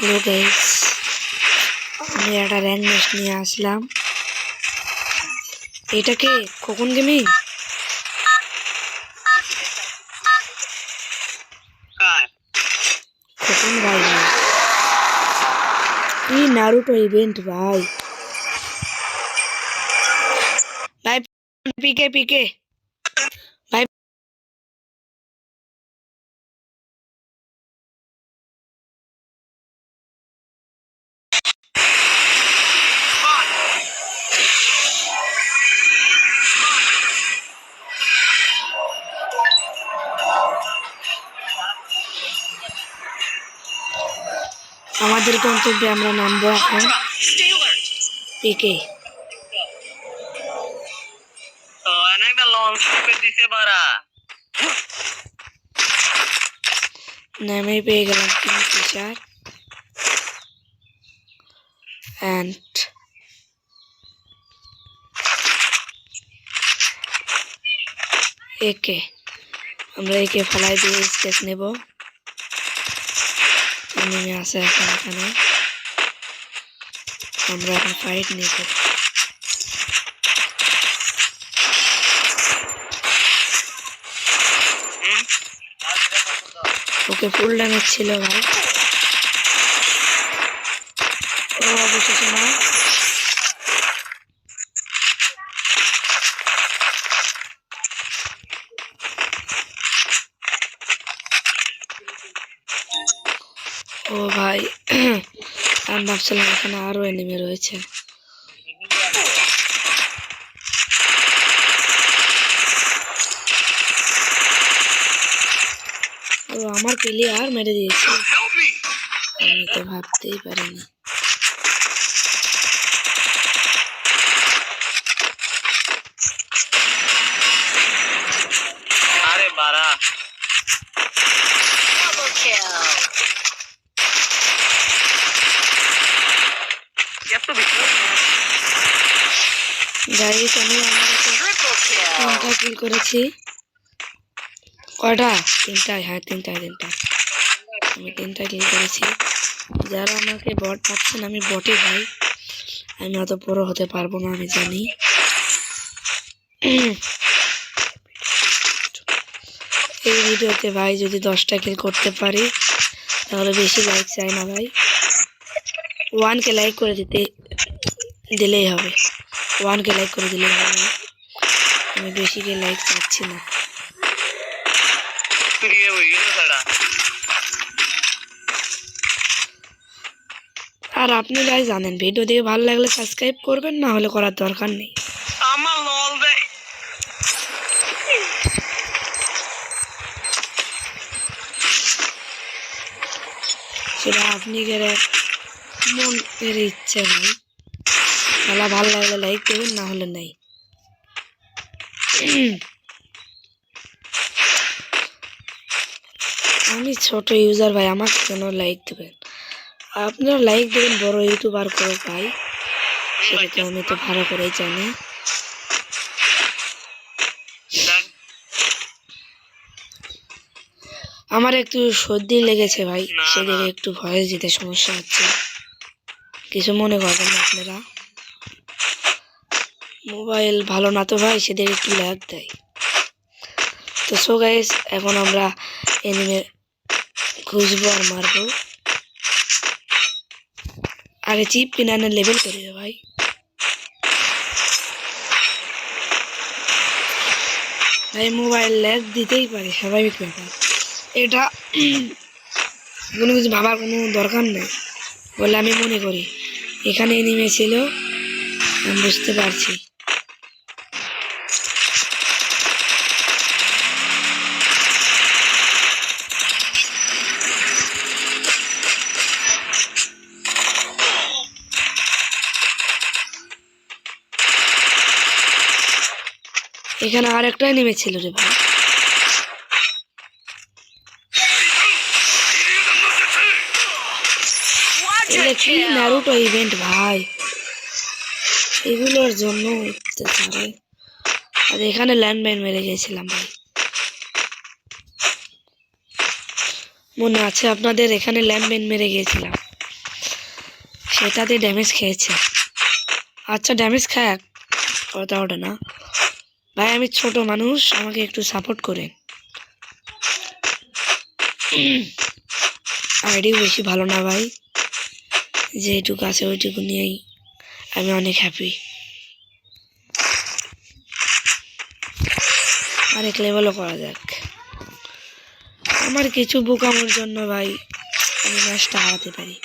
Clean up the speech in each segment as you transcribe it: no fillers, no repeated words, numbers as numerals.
Hello guys, আমি একটা rank match নিয়ে আসলাম। এটা কে? খোকন গেমিং? খোকন ভাই কি নারুটো ইভেন্ট ভাই। ভাই পিকে পিকে ভাই, আমাদের গন্তব্যে আমরা নামবো এখন। পিকে নামে পেয়ে গেলাম কিংফিশার অ্যান্ড একে। আমরা একে ফেলাই দিয়ে স্কেচ নেব। নেমে আসে এখন এখানে, আমরা এখন ফাইট নেব। ওকে ফুল ড্যামেজ ছিল ভাই। ও অবশেষে না, ও ভাই আমি ভাবছিলাম এখানে আরো এনিমি রয়েছে। ও আমার প্লেয়ার মেরে দিয়েছে, আমি তো ভাবতেই পারিনি। আরে বাড়া গাইস আমি তিনটা কিল করেছি। কয়টা? তিনটায়, হ্যাঁ তিনটায়। আমি তিনটা কিল করেছি। যারা আমাকে বট ভাবছেন, আমি বটই ভাই, আমি অত বড় হতে পারবো না আমি জানি। এই ভিডিওতে ভাই যদি 10টা কিল করতে পারি তাহলে বেশি লাইক চাই না ভাই, 1K লাইক করে দিলেই হবে। 1K লাইক করে দিলেই হবে, আমি বেশি কে লাইক চাচ্ছি না। আর আপনি ভাই জানেন, ভিডিও দেখে ভালো লাগলে সাবস্ক্রাইব করবেন, না হলে করার দরকার নেই। সেটা আপনি গেলে মনের ইচ্ছে ভাই, খেলা ভালো লাগলে লাইক দেবেন, না হলে নেই। আমি ছোট ইউজার ভাই, আমাকে কেন লাইক দেবেন? আপনারা লাইক দেবেন বড় ইউটিউবার করে ভাই, সেটা তো আমি তো ভালো করেই জানি। আমার একটু সর্দি লেগেছে ভাই, সেদিকে একটু ভয়েস দিতে সমস্যা হচ্ছে, কিছু মনে করবেন না আপনারা। মোবাইল ভালো না তো ভাই, সেদিকে একটু ল্যাগ দেয়। তো সো গাইস, এখন আমরা এনিমে খুঁজবো আর মারবো। আগে চিপ কিনানের লেভেল করে দে ভাই। ভাই মোবাইল ল্যাগ দিতেই পারে, স্বাভাবিক ব্যাপার, এটা কোনো কিছু ভাবার কোনো দরকার নেই বলে আমি মনে করি। এখানে এনিমে ছিল, আমি বুঝতে পারছি। এখানে আর একটা এনিমে ছিল রে ভাই। এটা কি নারুটো ইভেন্ট ভাই, এগুলোর জন্য আর এখানে ল্যান্ডমাইন মেরে গেছিলাম ভাই। মনে আছে আপনাদের এখানে ল্যাম্পম্যান মেরে গিয়েছিলাম, সেটাতে ড্যামেজ খেয়েছে। আচ্ছা ড্যামেজ খায় কথা ওটা না ভাই, আমি ছোট মানুষ, আমাকে একটু সাপোর্ট করেন। আইডিও বেশি ভালো না ভাই, যেটুকু আছে ওইটুকু নিয়েই আমি অনেক হ্যাপি। আরেক লেভেলও করা যাক। আমার কিছু বোকামোর জন্য ভাই আমি ম্যাচটা হারাতে পারি,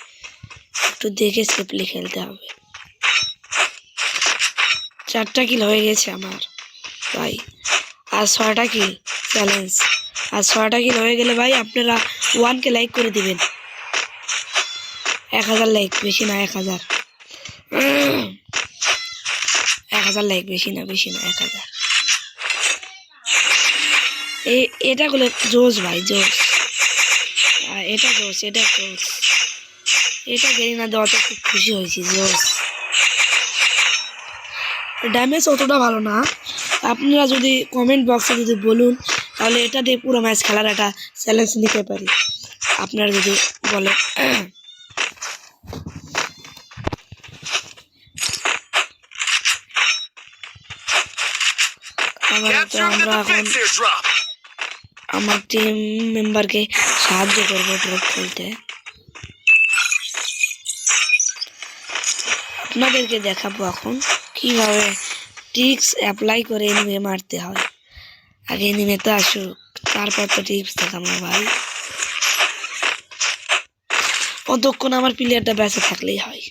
একটু দেখে সেফলি খেলতে হবে। 4টা কিল হয়ে গেছে আমার ভাই, আর 6টা কিল চ্যালেঞ্জ। আর 6টা কিল হয়ে গেলে ভাই আপনারা 1K লাইক করে দিবেন। 1000 লাইক, বেশি না 1000, 1000 লাইক, বেশি না 1000। এটা গুলো জোস ভাই, জোস। এটা জোস, এটা জোস, এটা গেরিনা দেওয়াতে খুব খুশি হয়েছি, জোস। ড্যামেজ অতটা ভালো না, আপনারা যদি কমেন্ট বক্সে যদি বলুন তাহলে এটা দিয়ে পুরো ম্যাচ খেলার একটা চ্যালেঞ্জ নিতে পারি, আপনারা যদি বলেন। আমরা এখন আমার টিম মেম্বারকে সাহায্য করবো ড্রপ খেলতে। আপনাদেরকে দেখাবো এখন কিভাবে ট্রিক্স অ্যাপ্লাই করে এনিমে মারতে হয়। আগে এনিমে তো আসুক, তারপর তো টিপস দেখাবো ভাই। কতক্ষণ আমার প্লেয়ারটা বেঁচে থাকলেই হয়।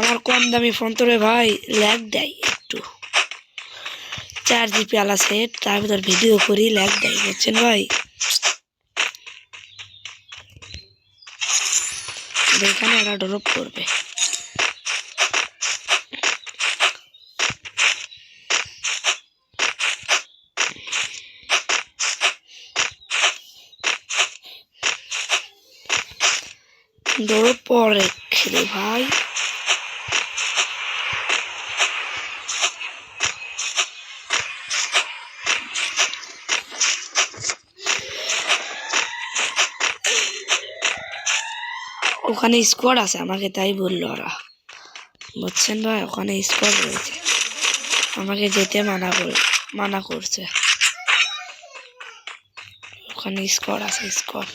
আমার কম দামি ফোন তো রে ভাই ল্যাগ দেয় একটু, 4GB আলা সেট, তার ভিতর ভিডিও করি ল্যাগ দেয়, বুঝছেন ভাই। এখানে একটা ড্রপ করবে, ড্রপ পরে খেলে ভাই। ওখানে স্কোয়াড আছে, আমাকে তাই বললো ওরা, বুঝছেন ভাই। ওখানে স্কোয়াড রয়েছে, আমাকে যেতে মানা করছে। ওখানে স্কোয়াড আছে, স্কোয়াড।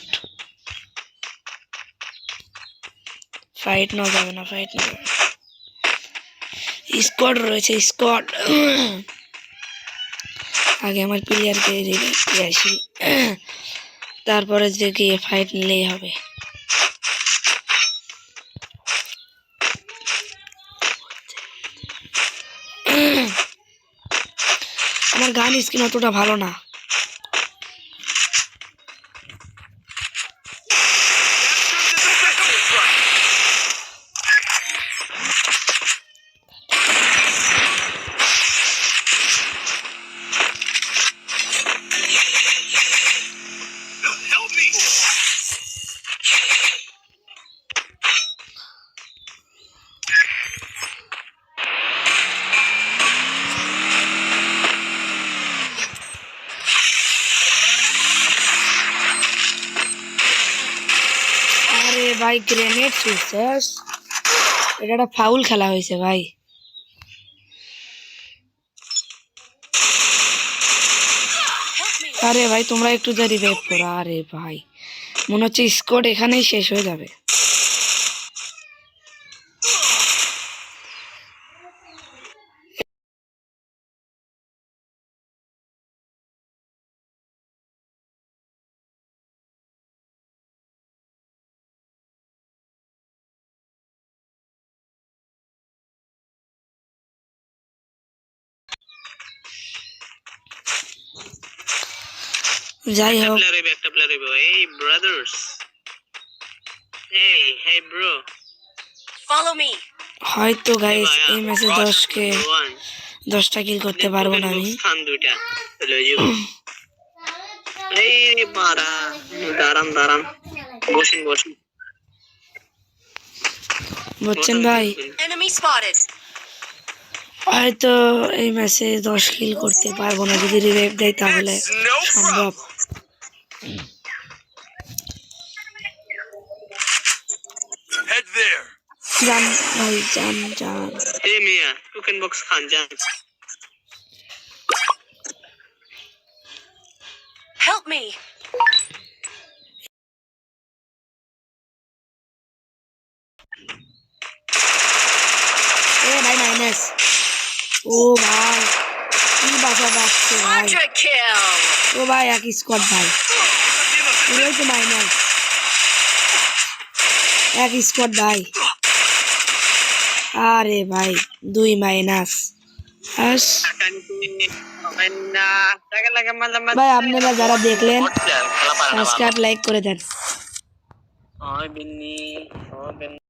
ফাইট না যাবে না, ফাইট না যাবে, স্কোয়াড রয়েছে, স্কোয়াড। আগে আমার প্লেয়ারকে রিভাইভ দিয়ে আসি, তারপরে যে গিয়ে ফাইট নিলেই হবে। আমার গান স্কিন অতটা ভালো না, ভাই গ্রেনেড ছুটছিস, এটা একটা ফাউল খেলা হয়েছে ভাই। আরে ভাই তোমরা একটু যা রিভাইভ করো। আরে ভাই মনে হচ্ছে স্কোয়াড এখানেই শেষ হয়ে যাবে। যাই হোক, একটা প্লেয়ার হইব। এই brothers, hey bro, follow me. হয়তো গাইস এই ম্যাচে 10টা কিল করতে পারবো না আমি। স্থান দুইটা চলে যাইব। এই মারা, দাঁড়ান বসুন। বুঝছেন ভাই, enemy spotted. হয়তো এই ম্যাচে 10 কিল করতে পারবো না, যদি রিভাইভ দেয় তাহলে সম্ভব। Head there. জান ভাই, জান জান। Hey Mia, token box Khan Jan. Help me. এ ভাই মাইনাস। ও ভাই কি বাসা বাঁচছে ভাই। Quadra kill. ও ভাই এক স্কোয়াড ভাই, পুরোই তো মাইনাস। এক স্কোয়াড ভাই। আরে ভাই 2 মাইনাস। আস ভাই আপনারা যারা দেখলেন সাবস্ক্রাইব লাইক করে দেন। Oh, Binni.